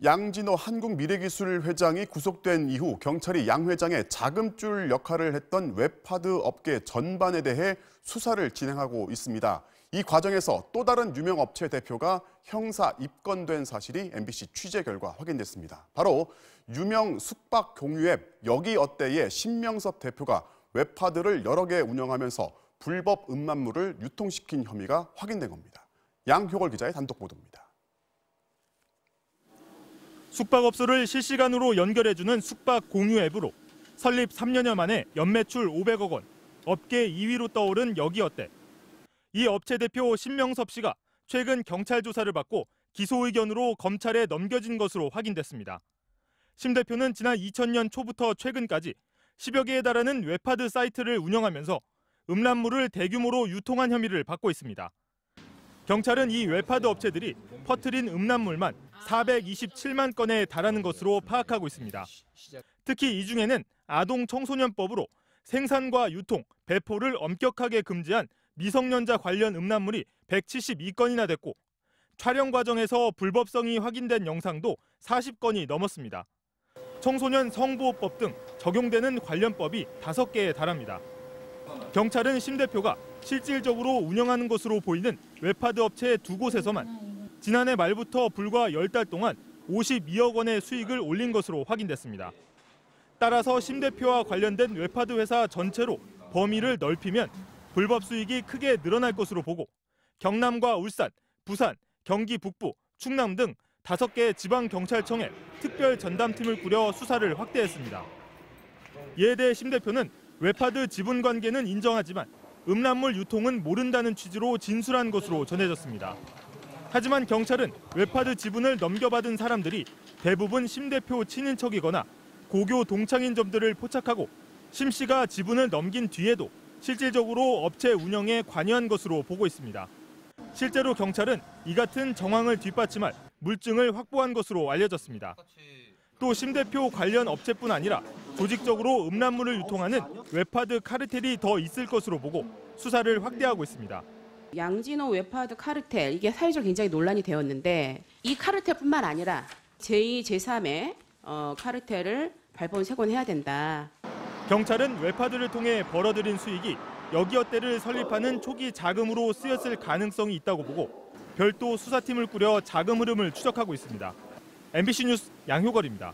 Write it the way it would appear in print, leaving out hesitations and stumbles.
양진호 한국미래기술 회장이 구속된 이후 경찰이 양 회장의 자금줄 역할을 했던 웹하드 업계 전반에 대해 수사를 진행하고 있습니다. 이 과정에서 또 다른 유명 업체 대표가 형사 입건된 사실이 MBC 취재 결과 확인됐습니다. 바로 유명 숙박 공유 앱 여기어때의 신명섭 대표가 웹하드를 여러 개 운영하면서 불법 음란물을 유통시킨 혐의가 확인된 겁니다. 양효걸 기자의 단독 보도입니다. 숙박업소를 실시간으로 연결해주는 숙박 공유 앱으로 설립 3년여 만에 연매출 500억 원, 업계 2위로 떠오른 여기어때. 이 업체 대표 신명섭 씨가 최근 경찰 조사를 받고 기소 의견으로 검찰에 넘겨진 것으로 확인됐습니다. 심 대표는 지난 2000년 초부터 최근까지 10여 개에 달하는 웹하드 사이트를 운영하면서 음란물을 대규모로 유통한 혐의를 받고 있습니다. 경찰은 이 웹하드 업체들이 퍼뜨린 음란물만 427만 건에 달하는 것으로 파악하고 있습니다. 특히 이 중에는 아동 청소년법으로 생산과 유통, 배포를 엄격하게 금지한 미성년자 관련 음란물이 172건이나 됐고 촬영 과정에서 불법성이 확인된 영상도 40건이 넘었습니다. 청소년 성보호법 등 적용되는 관련법이 5개에 달합니다. 경찰은 심 대표가 실질적으로 운영하는 것으로 보이는 웹하드 업체 2곳에서만 지난해 말부터 불과 10달 동안 52억 원의 수익을 올린 것으로 확인됐습니다. 따라서 심 대표와 관련된 웹하드 회사 전체로 범위를 넓히면 불법 수익이 크게 늘어날 것으로 보고 경남과 울산, 부산, 경기 북부, 충남 등 5개 지방경찰청에 특별 전담팀을 꾸려 수사를 확대했습니다. 이에 대해 심 대표는 웹하드 지분 관계는 인정하지만 음란물 유통은 모른다는 취지로 진술한 것으로 전해졌습니다. 하지만 경찰은 웹하드 지분을 넘겨받은 사람들이 대부분 심 대표 친인척이거나 고교 동창인 점들을 포착하고 심 씨가 지분을 넘긴 뒤에도 실질적으로 업체 운영에 관여한 것으로 보고 있습니다. 실제로 경찰은 이 같은 정황을 뒷받침할 물증을 확보한 것으로 알려졌습니다. 또 심 대표 관련 업체뿐 아니라 조직적으로 음란물을 유통하는 웹하드 카르텔이 더 있을 것으로 보고 수사를 확대하고 있습니다. 양진호 웹하드 카르텔, 이게 사회적으로 굉장히 논란이 되었는데 이 카르텔뿐만 아니라 제2, 제3의 카르텔을 발본 세곤해야 된다. 경찰은 웹하드를 통해 벌어들인 수익이 여기어때를 설립하는 초기 자금으로 쓰였을 가능성이 있다고 보고 별도 수사팀을 꾸려 자금 흐름을 추적하고 있습니다. MBC 뉴스 양효걸입니다.